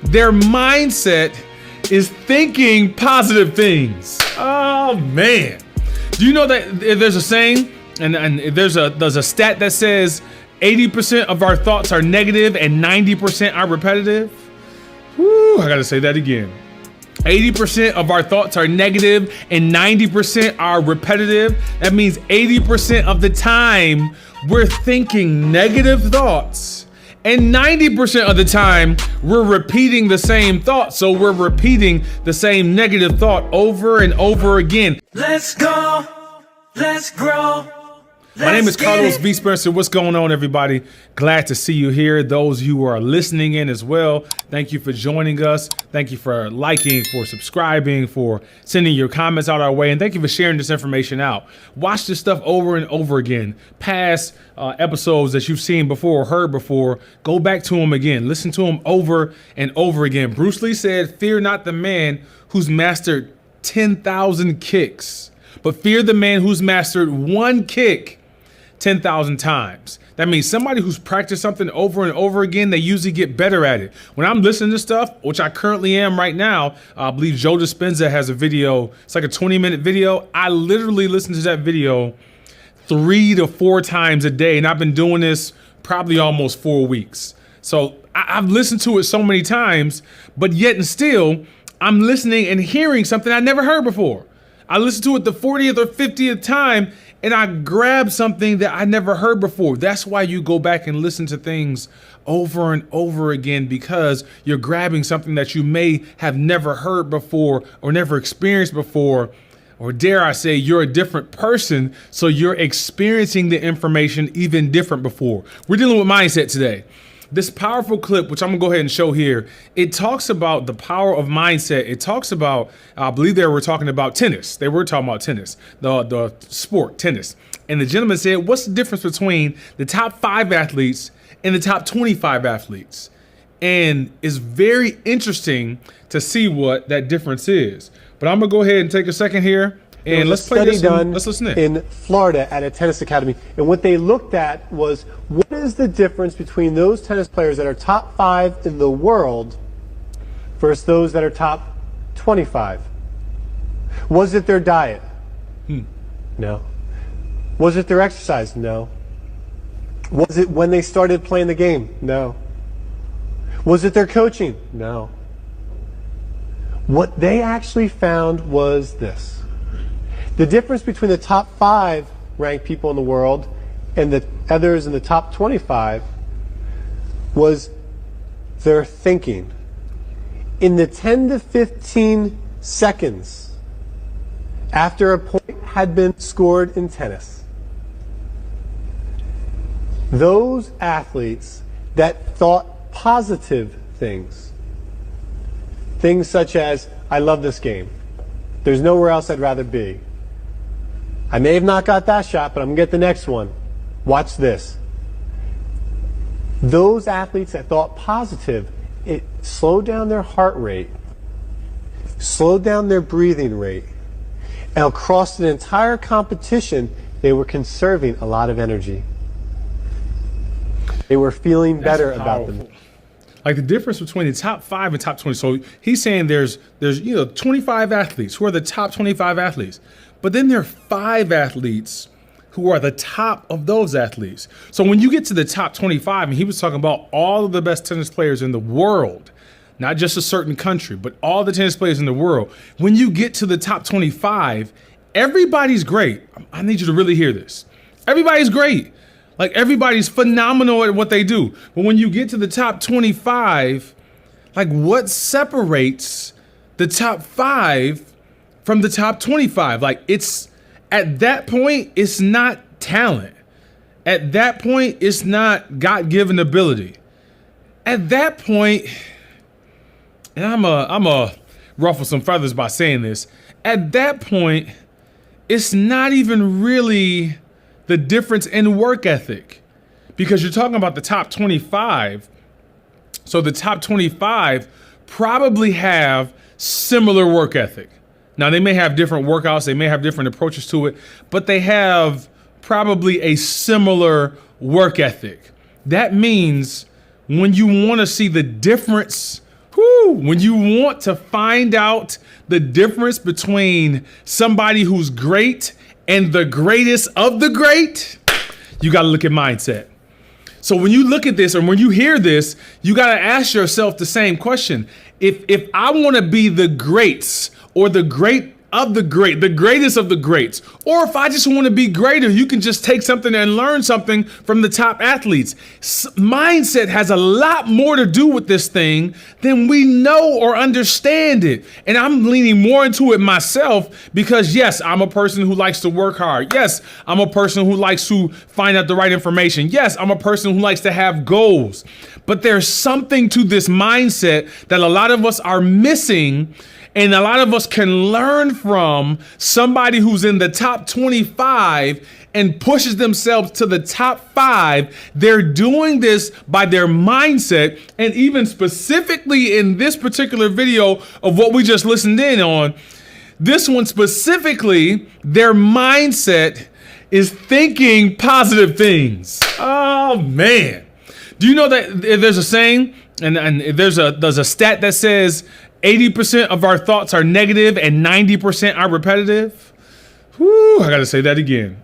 their mindset is thinking positive things. Oh man. Do you know that there's a saying and there's a stat that says 80% of our thoughts are negative and 90% are repetitive? Woo, I gotta say that again. 80% of our thoughts are negative and 90% are repetitive. That means 80% of the time we're thinking negative thoughts. And 90% of the time, we're repeating the same thought. So we're repeating the same negative thought over and over again. Let's go. Let's grow. My name is Carlos V. Spencer. What's going on, everybody? Glad to see you here. Those who are listening in as well, thank you for joining us. Thank you for liking, for subscribing, for sending your comments out our way, and thank you for sharing this information out. Watch this stuff over and over again. Past episodes that you've seen before or heard before, go back to them again. Listen to them over and over again. Bruce Lee said, "Fear not the man who's mastered 10,000 kicks, but fear the man who's mastered one kick 10,000 times." That means somebody who's practiced something over and over again, they usually get better at it. When I'm listening to stuff, which I currently am right now, I believe Joe Dispenza has a video. It's like a 20-minute video. I literally listen to that video 3 to 4 times a day. And I've been doing this probably almost 4 weeks. So I've listened to it so many times, but yet and still, I'm listening and hearing something I never heard before. I listened to it the 40th or 50th time, and I grabbed something that I never heard before. That's why you go back and listen to things over and over again, because you're grabbing something that you may have never heard before or never experienced before, or dare I say, you're a different person, so you're experiencing the information even different before. We're dealing with mindset today. This powerful clip, which I'm gonna go ahead and show here, it talks about the power of mindset. It talks about, I believe they were talking about tennis. They were talking about tennis, the sport, tennis. And the gentleman said, what's the difference between the top 5 athletes and the top 25 athletes? And it's very interesting to see what that difference is. But I'm gonna go ahead and take a second here. And let's play this. Let's listen in Florida at a tennis academy. And what they looked at was, what is the difference between those tennis players that are top 5 in the world versus those that are top 25? Was it their diet? No. Was it their exercise? No. Was it when they started playing the game? No. Was it their coaching? No. What they actually found was this. The difference between the top 5 ranked people in the world and the others in the top 25 was their thinking. In the 10 to 15 seconds after a point had been scored in tennis, those athletes that thought positive things such as, I love this game, there's nowhere else I'd rather be, I may have not got that shot, but I'm going to get the next one. Watch this. Those athletes that thought positive, it slowed down their heart rate, slowed down their breathing rate, and across the entire competition, they were conserving a lot of energy. They were feeling better about them. Like the difference between the top 5 and top 20. So he's saying there's 25 athletes who are the top 25 athletes. But then there are 5 athletes who are the top of those athletes. So when you get to the top 25, and he was talking about all of the best tennis players in the world, not just a certain country, but all the tennis players in the world. When you get to the top 25, everybody's great. I need you to really hear this. Everybody's great. Like everybody's phenomenal at what they do. But when you get to the top 25, like what separates the top 5 from the top 25? Like it's, at that point, it's not talent. At that point, it's not God-given ability. At that point, and I'm a ruffle some feathers by saying this, at that point, it's not even really the difference in work ethic, because you're talking about the top 25. So the top 25 probably have similar work ethic. Now they may have different workouts, they may have different approaches to it, but they have probably a similar work ethic. That means when you want to see the difference When you want to find out the difference between somebody who's great and the greatest of the great, you got to look at mindset. So when you look at this or when you hear this, you got to ask yourself the same question. If I want to be the greats or the great of the great, the greatest of the greats, or if I just want to be greater, you can just take something and learn something from the top athletes. Mindset has a lot more to do with this thing than we know or understand it. And I'm leaning more into it myself because yes, I'm a person who likes to work hard. Yes, I'm a person who likes to find out the right information. Yes, I'm a person who likes to have goals. But there's something to this mindset that a lot of us are missing. And a lot of us can learn from somebody who's in the top 25 and pushes themselves to the top 5. They're doing this by their mindset. And even specifically in this particular video of what we just listened in on, this one specifically, their mindset is thinking positive things. Oh, man. Do you know that there's a saying and there's a stat that says 80% of our thoughts are negative and 90% are repetitive? Whew, I gotta say that again.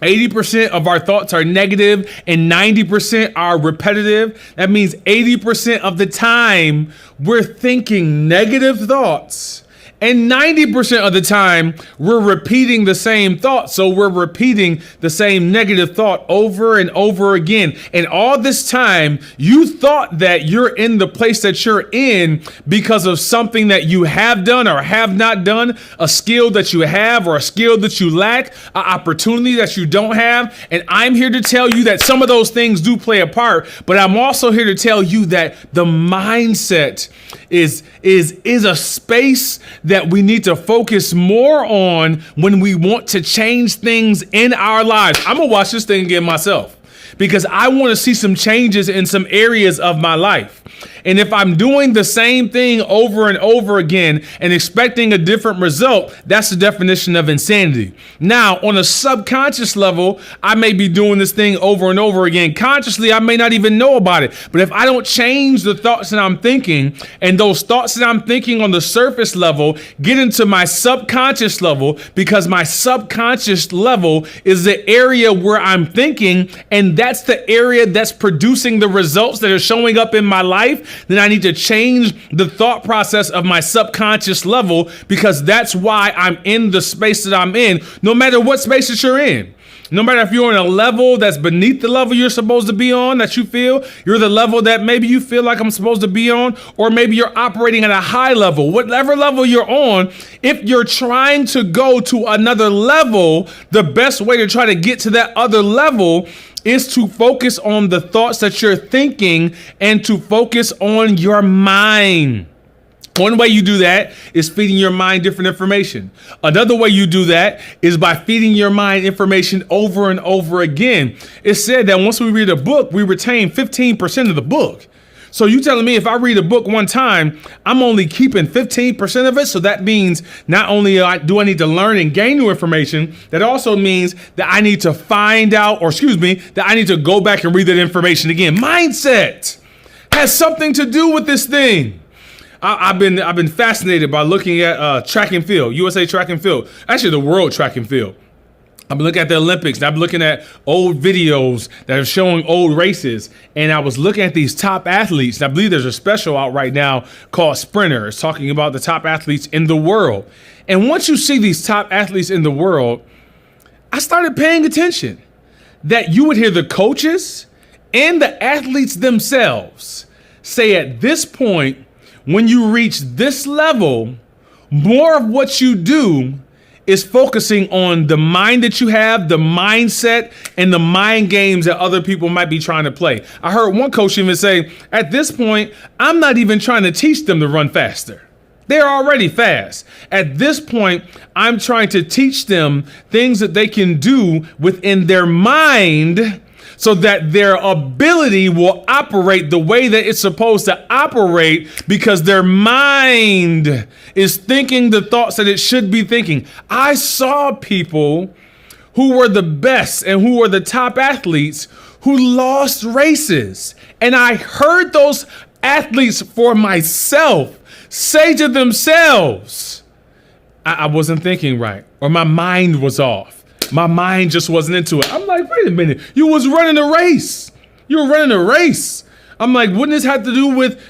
80% of our thoughts are negative and 90% are repetitive. That means 80% of the time we're thinking negative thoughts. And 90% of the time, we're repeating the same thought. So we're repeating the same negative thought over and over again. And all this time, you thought that you're in the place that you're in because of something that you have done or have not done, a skill that you have or a skill that you lack, an opportunity that you don't have. And I'm here to tell you that some of those things do play a part, but I'm also here to tell you that the mindset is a space that we need to focus more on when we want to change things in our lives. I'm gonna watch this thing again myself because I want to see some changes in some areas of my life. And if I'm doing the same thing over and over again and expecting a different result, that's the definition of insanity. Now, on a subconscious level, I may be doing this thing over and over again. Consciously, I may not even know about it. But if I don't change the thoughts that I'm thinking, and those thoughts that I'm thinking on the surface level get into my subconscious level, because my subconscious level is the area where I'm thinking, and that's the area that's producing the results that are showing up in my life, then I need to change the thought process of my subconscious level, because that's why I'm in the space that I'm in, no matter what space that you're in. No matter if you're on a level that's beneath the level you're supposed to be on, that you feel you're the level that maybe you feel like I'm supposed to be on, or maybe you're operating at a high level, whatever level you're on, if you're trying to go to another level, the best way to try to get to that other level is to focus on the thoughts that you're thinking and to focus on your mind. One way you do that is feeding your mind different information. Another way you do that is by feeding your mind information over and over again. It's said that once we read a book, we retain 15% of the book. So you telling me if I read a book one time, I'm only keeping 15% of it? So that means not only do I need to learn and gain new information, that also means that I need to find out, that I need to go back and read that information again. Mindset has something to do with this thing. I've been fascinated by looking at track and field, USA track and field, actually the world track and field. I've been looking at the Olympics, and I've been looking at old videos that are showing old races, and I was looking at these top athletes, and I believe there's a special out right now called Sprinter. It's talking about the top athletes in the world. And once you see these top athletes in the world, I started paying attention that you would hear the coaches and the athletes themselves say at this point, when you reach this level, more of what you do is focusing on the mind that you have, the mindset, and the mind games that other people might be trying to play. I heard one coach even say, at this point, I'm not even trying to teach them to run faster. They're already fast. At this point, I'm trying to teach them things that they can do within their mind so that their ability will operate the way that it's supposed to operate, because their mind is thinking the thoughts that it should be thinking. I saw people who were the best and who were the top athletes who lost races. And I heard those athletes for myself say to themselves, I wasn't thinking right, or my mind was off. My mind just wasn't into it. I'm like, wait a minute, you was running a race. You were running a race. I'm like, wouldn't this have to do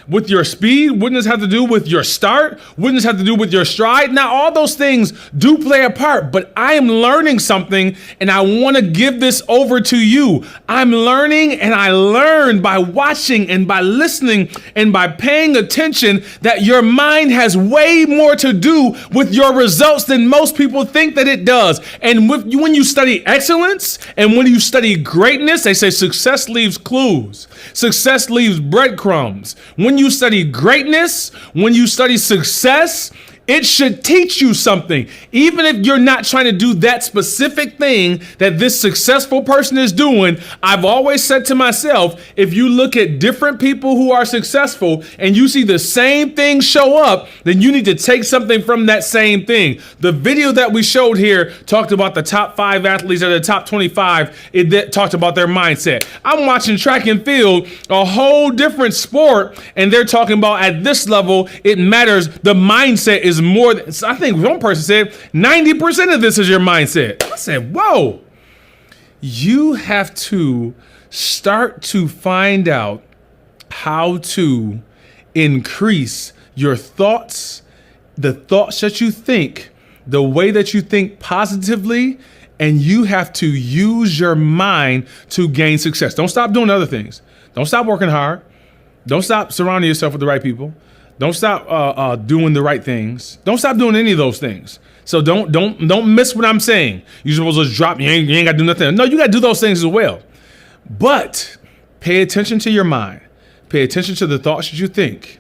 with your speed? Wouldn't this have to do with your start? Wouldn't this have to do with your stride? Now, all those things do play a part, but I am learning something and I want to give this over to you. I'm learning, and I learned by watching and by listening and by paying attention that your mind has way more to do with your results than most people think that it does. And when you study excellence and when you study greatness, they say success leaves clues. Success leaves breadcrumbs. When you study greatness, when you study success, it should teach you something. Even if you're not trying to do that specific thing that this successful person is doing, I've always said to myself, if you look at different people who are successful and you see the same thing show up, then you need to take something from that same thing. The video that we showed here talked about the top 5 athletes or the top 25. It talked about their mindset. I'm watching track and field, a whole different sport, and they're talking about at this level, it matters. The mindset is more than, I think one person said 90% of this is your mindset. I said, whoa. You have to start to find out how to increase your thoughts, the thoughts that you think, the way that you think positively, and you have to use your mind to gain success. Don't stop doing other things. Don't stop working hard. Don't stop surrounding yourself with the right people. Don't stop doing the right things. Don't stop doing any of those things. So don't miss what I'm saying. You're supposed to just drop. You ain't got to do nothing. No, you got to do those things as well. But pay attention to your mind. Pay attention to the thoughts that you think,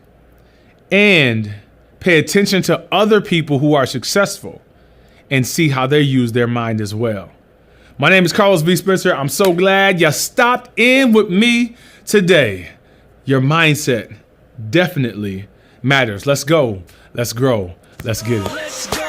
and pay attention to other people who are successful, and see how they use their mind as well. My name is Carlos B. Spencer. I'm so glad you stopped in with me today. Your mindset definitely matters. Let's go. Let's grow. Let's get it. Let's go.